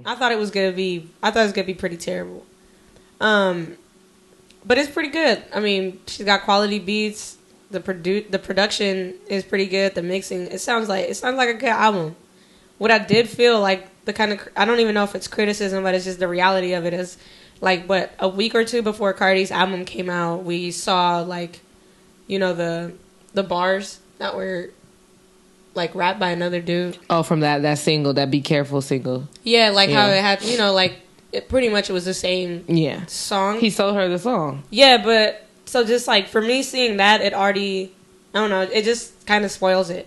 I thought it was gonna be pretty terrible. But it's pretty good. I mean, she's got quality beats. The production is pretty good. The mixing, it sounds like a good album. What I did feel like I don't even know if it's criticism, but it's just the reality of it is like, what, a week or two before Cardi's album came out, we saw like, you know, the bars that were like rapped by another dude. Oh, from that single, that Be Careful single. Yeah, like how it had, you know, like it pretty much was the same song. He sold her the song. Yeah, but so just like for me seeing that, it already, I don't know, it just kind of spoils it.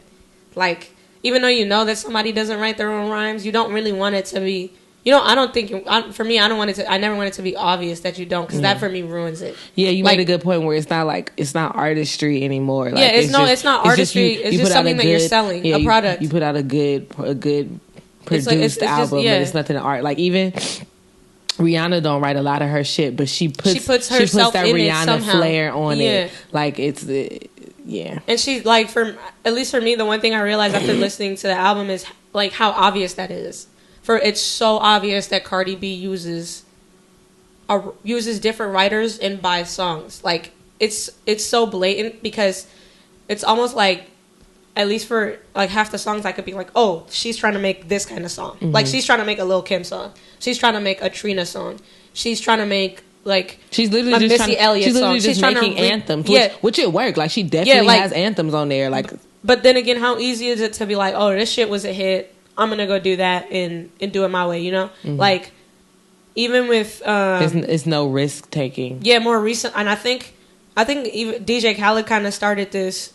Like, even though you know that somebody doesn't write their own rhymes, you don't really want it to be, you know, I don't think, for me, I never want it to be obvious that you don't, because that for me ruins it. Yeah, you made a good point where it's not artistry anymore. Like, it's not artistry. It's just something that you're selling, a product. You put out a good produced album, but it's nothing art. Like, even Rihanna don't write a lot of her shit, but she puts herself that in Rihanna it flair on it. Like, it's And she's like, at least for me, the one thing I realized after listening to the album is like how obvious that is. It's so obvious that Cardi B uses different writers and buys songs. Like, it's so blatant, because it's almost like, at least for like half the songs, I could be like, oh, she's trying to make this kind of song. Mm-hmm. Like, she's trying to make a Lil' Kim song. She's trying to make a Trina song. She's trying to make like she's literally just Missy Elliott song. She's making anthems, which it worked. Like, she definitely has anthems on there. Like, but then again, how easy is it to be like, oh, this shit was a hit, I'm gonna go do that and do it my way, you know? Mm-hmm. Like, even with it's no risk taking. Yeah, more recent, and I think even DJ Khaled kind of started this.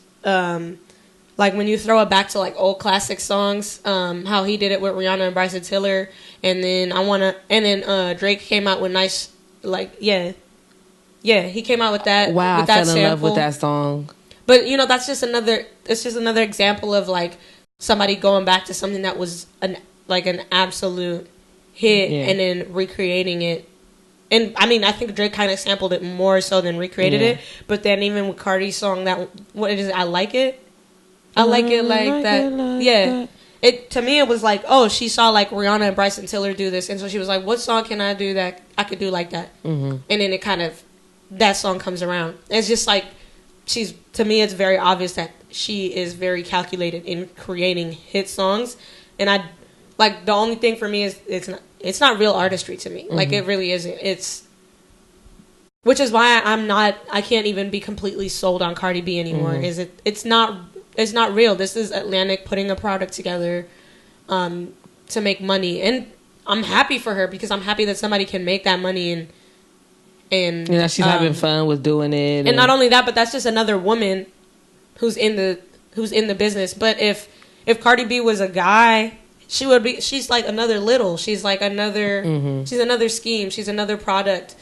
Like, when you throw it back to like old classic songs, how he did it with Rihanna and Bryson Tiller, and then Drake came out with nice, like, he came out with that. Wow, with that I fell in love with that song. But you know, it's just another example of like somebody going back to something that was an absolute hit and then recreating it. And I mean, I think Drake kind of sampled it more so than recreated it. But then even with Cardi's song, I Like It. I like it like that. That. It, to me, it was like, oh, she saw like Rihanna and Bryson Tiller do this, and so she was like, what song can I do that I could do like that? Mm-hmm. And then it kind of, that song comes around. It's just like, to me, it's very obvious that she is very calculated in creating hit songs. And I, like, the only thing for me is it's not real artistry to me. Mm-hmm. Like, it really isn't. Which is why I can't even be completely sold on Cardi B anymore. Mm-hmm. It's not real. This is Atlantic putting a product together to make money. And I'm happy for her, because I'm happy that somebody can make that money and she's having fun with doing it. And not only that, but that's just another woman who's in the business. But if Cardi B was a guy, she's like another Little. She's like another she's another scheme. She's another product.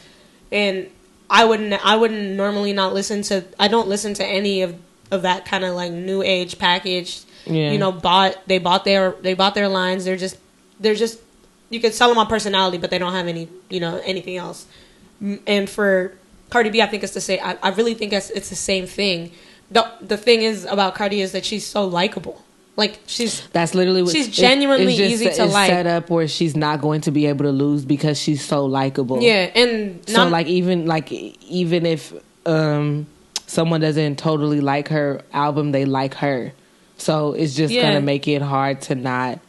And I wouldn't normally not listen to, I don't listen to any of that kind of like new age packaged, you know, they bought their lines. They're just, you could sell them on personality, but they don't have any, you know, anything else. And for Cardi B, I think it's the same. I really think it's the same thing. The thing is about Cardi is that she's so likable. Like, that's literally what, she's genuinely easy to like. It's set up where she's not going to be able to lose because she's so likable. Yeah, and so even if someone doesn't totally like her album, they like her. So it's just gonna make it hard to not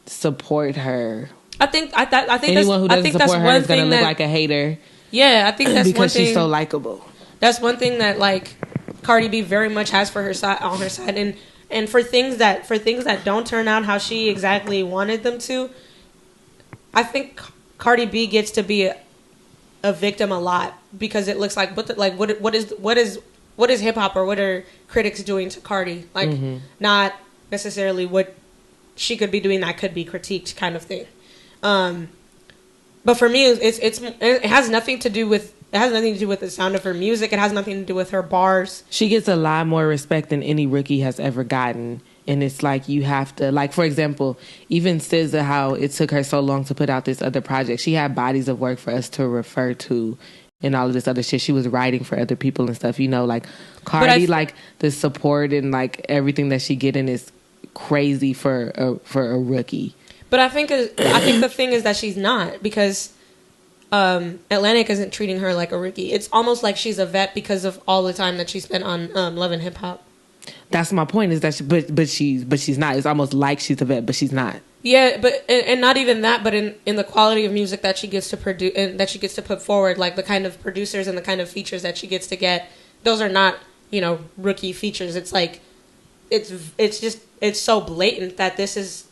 support her. I think anyone who doesn't support her is gonna look like a hater. Yeah, I think that's because one thing, she's so likable. That's one thing that like Cardi B very much has for her side, on her side, and for things that don't turn out how she exactly wanted them to, I think Cardi B gets to be a victim a lot, because it looks like what is hip hop, or what are critics doing to Cardi? Like, not necessarily what she could be doing that could be critiqued, kind of thing. But for me, it has nothing to do with the sound of her music. It has nothing to do with her bars. She gets a lot more respect than any rookie has ever gotten. And it's like, you have to, like, for example, even SZA, how it took her so long to put out this other project. She had bodies of work for us to refer to and all of this other shit. She was writing for other people and stuff, you know, like Cardi, like the support and like everything that she getting is crazy for a rookie. But I think the thing is that she's not, because Atlantic isn't treating her like a rookie. It's almost like she's a vet because of all the time that she spent on Love and Hip Hop. That's my point. Is that she's not. It's almost like she's a vet, but she's not. Yeah, but and not even that, but in the quality of music that she gets to produce and that she gets to put forward, like the kind of producers and the kind of features that she gets to get, those are not, rookie features. It's like it's so blatant that this is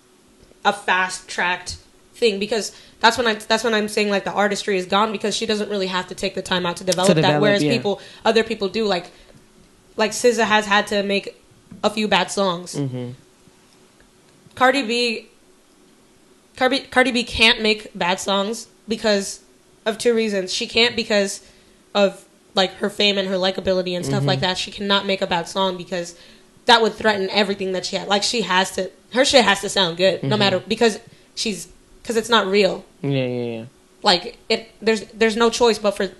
a fast tracked thing, because that's when I'm saying like the artistry is gone, because she doesn't really have to take the time out to develop that, whereas other people do, like SZA has had to make a few bad songs. Mm-hmm. Cardi B can't make bad songs because of two reasons. She can't because of like her fame and her likability and stuff mm-hmm. like that. She cannot make a bad song because that would threaten everything that she had. Like her shit has to sound good, mm-hmm. no matter, because it's not real. Yeah. Like there's no choice but for.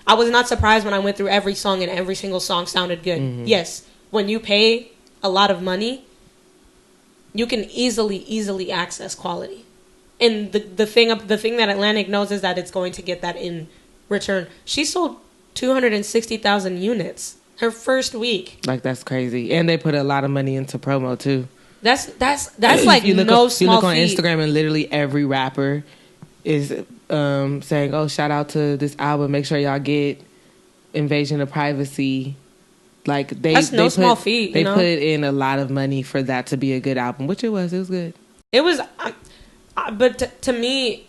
I was not surprised when I went through every song and every single song sounded good. Mm-hmm. Yes, when you pay a lot of money, you can easily access quality. And the thing that Atlantic knows is that it's going to get that in return. She sold 260,000 units her first week. Like, that's crazy. And they put a lot of money into promo too. That's like you look no on, small You look on feat. Instagram and literally every rapper is saying, "Oh, shout out to this album. Make sure y'all get Invasion of Privacy." Like that's no small feat. They put in a lot of money for that to be a good album, which it was. It was good. It was, but to me,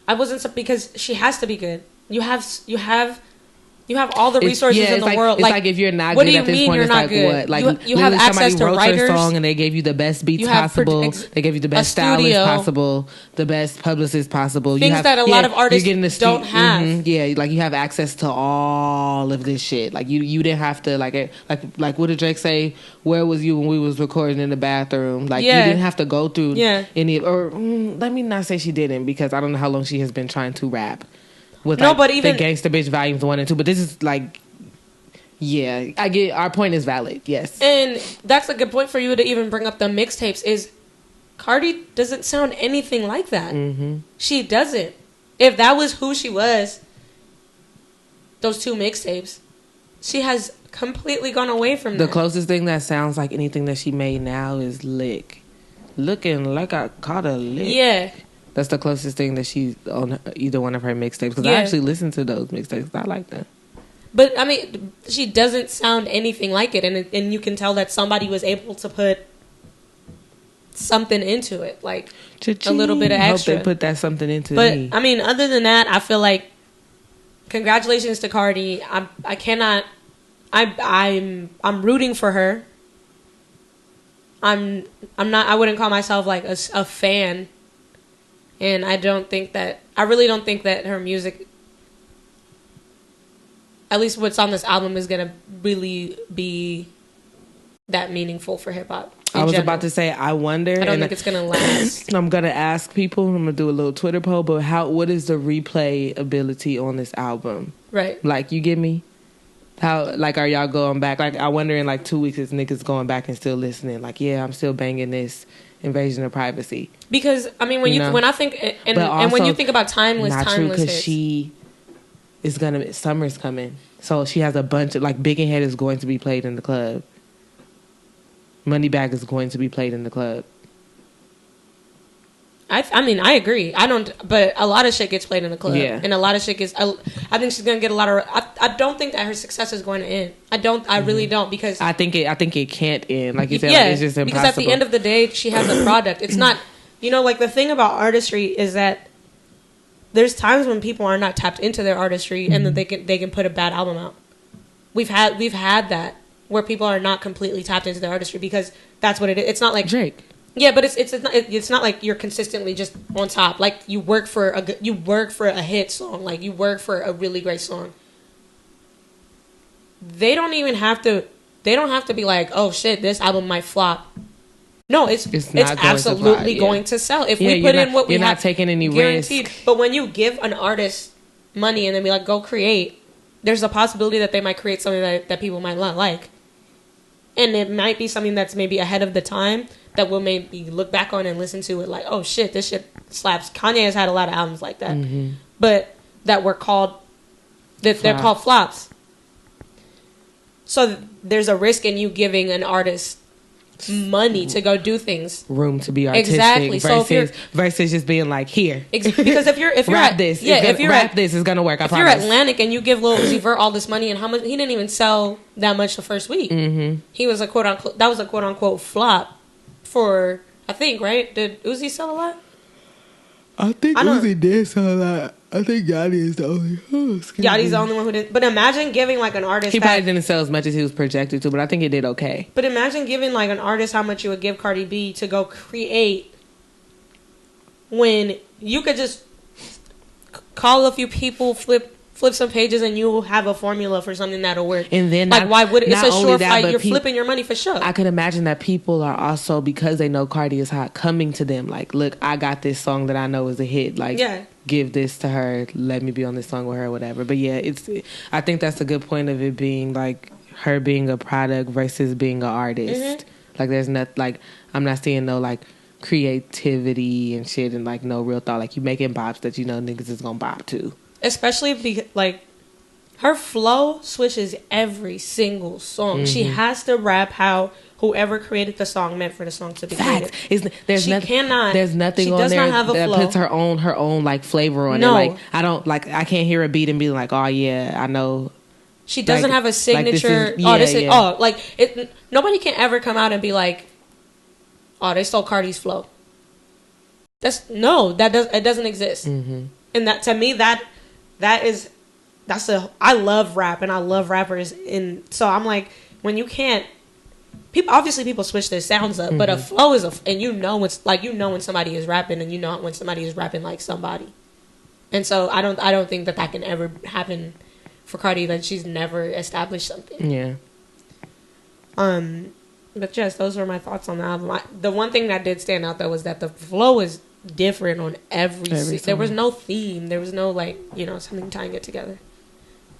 I wasn't, because she has to be good. You have all the resources in the world. It's like if you're not good at this point, it's like good? What? Like you have access to writers. Somebody wrote your song and they gave you the best beats possible. They gave you the best stylist possible, the best publicist possible. Things that a lot of artists don't have. Mm-hmm, yeah, like you have access to all of this shit. Like you didn't have to like what did Drake say? Where was you when we was recording in the bathroom? Like you didn't have to go through any. Or let me not say she didn't, because I don't know how long she has been trying to rap. With but even the Gangsta Bitch Volumes 1 and 2, but this is like, yeah, I get our point is valid, yes, and that's a good point for you to even bring up the mixtapes. Is Cardi doesn't sound anything like that. Mm-hmm. She doesn't. If that was who she was, those two mixtapes, she has completely gone away from that. The closest thing that sounds like anything that she made now is Lick, looking like I caught a lick. Yeah. That's the closest thing that she's on either one of her mixtapes. Because I actually listened to those mixtapes. I like them. But, I mean, she doesn't sound anything like it. And you can tell that somebody was able to put something into it. Like, a little bit of extra. Hope they put that something into me. But, I mean, other than that, I feel like, congratulations to Cardi. I'm rooting for her. I wouldn't call myself, like, a fan. And I really don't think that her music, at least what's on this album, is going to really be that meaningful for hip hop. I was about to say, I wonder. I don't think it's going to last. I'm going to ask people, I'm going to do a little Twitter poll, but what is the replay ability on this album? Right. Like, you get me? How, like, are y'all going back? Like, I wonder in like 2 weeks is niggas going back and still listening. Like, yeah, I'm still banging this Invasion of Privacy. Because I mean, when I think and when you think about timeless because she is summer's coming, so she has a bunch of, like, Big and Head is going to be played in the club. Moneybag is going to be played in the club. I mean, I agree. But a lot of shit gets played in the club. Yeah. And a lot of shit gets, I think she's going to get a lot of, I don't think that her success is going to end. I really don't, because I think it can't end. Like you said, like, it's just impossible. Because at the end of the day, she has a product. It's not, like, the thing about artistry is that there's times when people are not tapped into their artistry, and then they can put a bad album out. We've had that where people are not completely tapped into their artistry, because that's what it is. It's not like Drake. Yeah, but it's not like you're consistently just on top. Like, you work for a hit song. Like, you work for a really great song. They don't have to be like, oh shit, this album might flop. No, it's absolutely going to sell. If we put in what we have, you're not taking any guaranteed. risk. But when you give an artist money and then be like, go create, there's a possibility that they might create something that people might not like. And it might be something that's maybe ahead of the time, that we'll maybe look back on and listen to it like, oh shit, this shit slaps. Kanye has had a lot of albums like that, but that were called they're called flops. So there's a risk in you giving an artist money to go do things, room to be artistic, exactly. Versus just being like, here, because if you're rap at this, this is gonna work. If you're Atlantic and you give Lil Uzi Vert all this money, and how much he didn't even sell that much the first week. He was a quote unquote flop for, I think, right? Did Uzi sell a lot? I think Uzi did sell a lot. I think Yachty is the only. Yachty's the only one who did. But imagine giving like an artist. He probably didn't sell as much as he was projected to, but I think it did okay. But imagine giving like an artist how much you would give Cardi B to go create, when you could just call a few people, flip some pages, and you will have a formula for something that'll work. And then, like, why would it? It's a surefire. You're flipping your money for sure. I could imagine that people are also, because they know Cardi is hot, coming to them like, look, I got this song that I know is a hit. Like, give this to her. Let me be on this song with her, or whatever. But yeah, I think that's a good point of it being like her being a product versus being an artist. Like, there's not, like, I'm not seeing no like creativity and shit and like no real thought. Like, you making bops that you know niggas is gonna bop to. Especially because, like, her flow switches every single song. She has to rap how whoever created the song meant for the song to be created. There's nothing on there that puts her own like flavor on it. Like, I can't hear a beat and be like, oh yeah, I know. She doesn't have a signature. Nobody can ever come out and be like, oh, they stole Cardi's flow. It doesn't exist. And that, to me, I love rap and I love rappers, and so I'm like, when you can't, people switch their sounds up, but a flow is and you know when somebody is rapping, and you know when somebody is rapping like somebody, and so I don't think that can ever happen for Cardi, that she's never established something. Yeah. But yes, those were my thoughts on the album. The one thing that did stand out though was that the flow is different on every there was no theme, there was no like, something tying it together.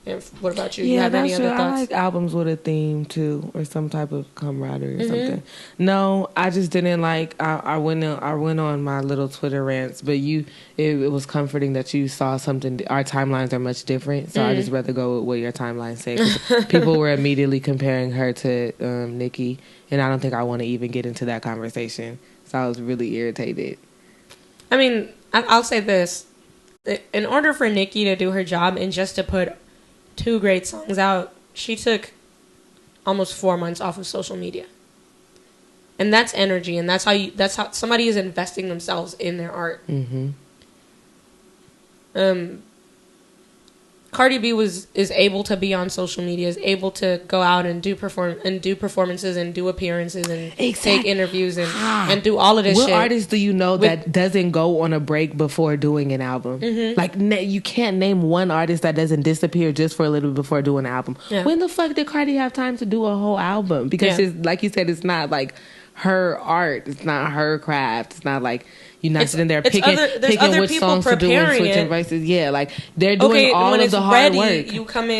And what about you? You have any other thoughts? I like albums with a theme too, or some type of camaraderie or something. No, I just didn't like. I went on my little Twitter rants, but it was comforting that you saw something. Our timelines are much different, so I just rather go with what your timeline say. 'Cause people were immediately comparing her to Nicki, and I don't think I want to even get into that conversation. So I was really irritated. I mean, I'll say this: in order for Nicki to do her job and just to put 2 great songs out, she took almost 4 months off of social media, and that's energy, and that's how somebody is investing themselves in their art. Cardi B is able to be on social media, is able to go out and do performances and do appearances and take interviews and do all of this shit. What artist do you know that doesn't go on a break before doing an album? Like, you can't name one artist that doesn't disappear just for a little bit before doing an album. When the fuck did Cardi have time to do a whole album? Because it's, like you said, it's not like her art, it's not her craft, it's not like you're not sitting there picking which songs to do and switching verses. Yeah, like, they're doing all of the hard work when you come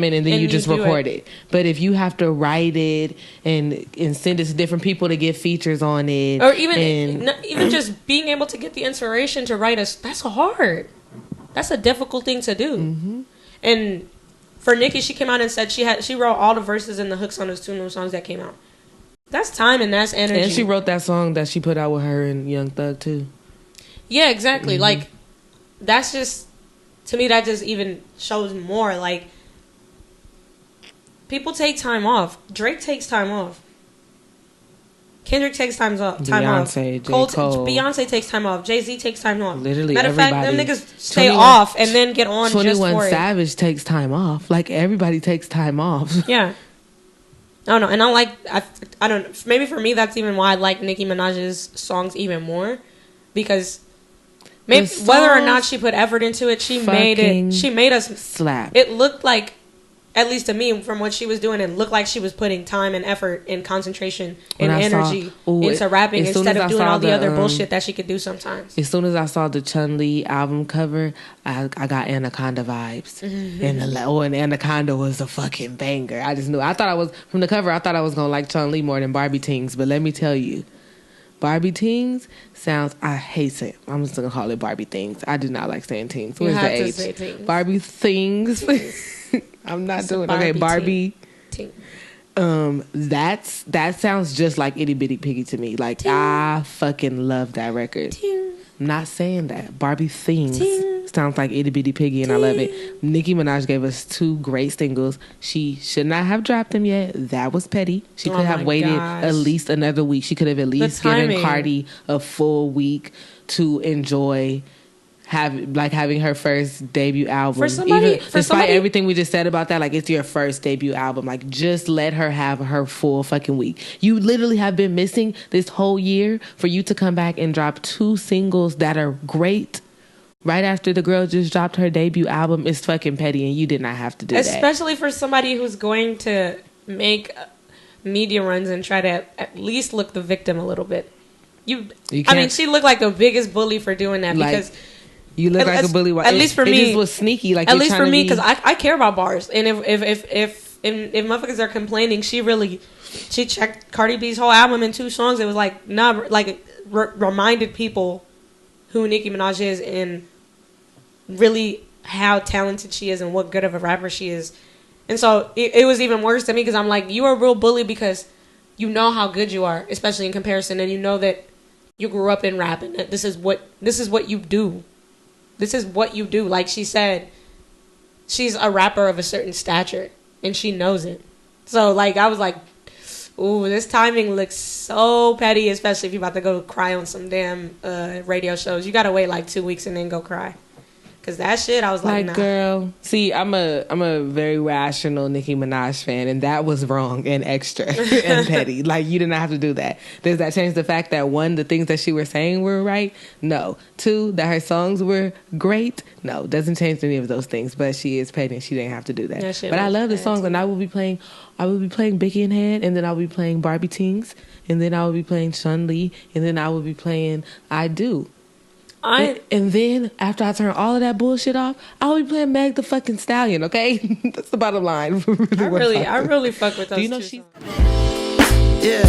in, and then you just record it. But if you have to write it and send it to different people to get features on it, or even just being able to get the inspiration to write that's hard. That's a difficult thing to do. And for Nicki, she came out and said she wrote all the verses and the hooks on those 2 new songs that came out. That's time and that's energy. And she wrote that song that she put out with her and Young Thug too. Yeah, exactly. Like, that's just, to me, that just even shows more. Like, people take time off. Drake takes time off. Kendrick takes time off. Beyonce, Cole. Beyonce takes time off. Jay-Z takes time off. Literally, matter of fact, them niggas stay off and then get on 21 just for it. Savage takes time off. Like, everybody takes time off. Yeah. I don't know. And I don't know. Maybe for me, that's even why I like Nicki Minaj's songs even more. Because whether or not she put effort into it, she made us slap. It looked like, at least to me, from what she was doing, it looked like she was putting time and effort and concentration and energy into rapping instead of doing all the other bullshit that she could do sometimes. As soon as I saw the Chun-Li album cover, I got Anaconda vibes. And Anaconda was a fucking banger. I just knew. From the cover, I thought I was going to like Chun-Li more than Barbie Tings. But let me tell you, Barbie Tings sounds, I hate saying, I'm just gonna call it Barbie Things. I do not like saying Tings. Where's the H? Say things. Barbie Things. I'm not doing okay. Barbie Ting. That sounds just like Itty Bitty Piggy to me. Like, ting. I fucking love that record. Ting. I'm not saying that. Barbie Things ting. Sounds like Itty Bitty Piggy, and ting. I love it. Nicki Minaj gave us 2 great singles. She should not have dropped them yet. That was petty. She could have waited at least another week. She could have at least given Cardi a full week to enjoy having her first debut album. Despite everything we just said about that, like, it's your first debut album. Like, just let her have her full fucking week. You literally have been missing this whole year for you to come back and drop 2 singles that are great right after the girl just dropped her debut album. Is fucking petty, and you did not have to do that. Especially for somebody who's going to make media runs and try to at least look the victim a little bit. I mean, she looked like the biggest bully for doing that, because you look like a bully. At least for me, it just was sneaky. Like, at least for me, because I care about bars, and if motherfuckers are complaining, she checked Cardi B's whole album in 2 songs. It was like reminded people who Nicki Minaj is and really how talented she is and what good of a rapper she is. And so it was even worse to me, because I'm like, you are a real bully because you know how good you are, especially in comparison, and you know that you grew up in rap and that this is what you do. This is what you do. Like she said, she's a rapper of a certain stature, and she knows it. So, like, I was like, ooh, this timing looks so petty, especially if you're about to go cry on some damn radio shows. You got to wait like 2 weeks and then go cry. Because that shit, I was like, nah. Girl, see, I'm a very rational Nicki Minaj fan, and that was wrong and extra and petty. Like, you did not have to do that. Does that change the fact that, 1, the things that she was saying were right? No. 2, that her songs were great? No. Doesn't change any of those things, but she is petty and she didn't have to do that. But I love the songs, and I will be playing Biggie and Head, and then I will be playing Barbie Tings, and then I will be playing Chun-Li, and then I will be playing I Do. And then after I turn all of that bullshit off, I'll be playing Meg the fucking Stallion. Okay, that's the bottom line. I really fuck with those. Do you know she? Yeah,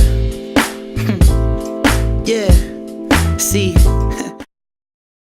yeah. See.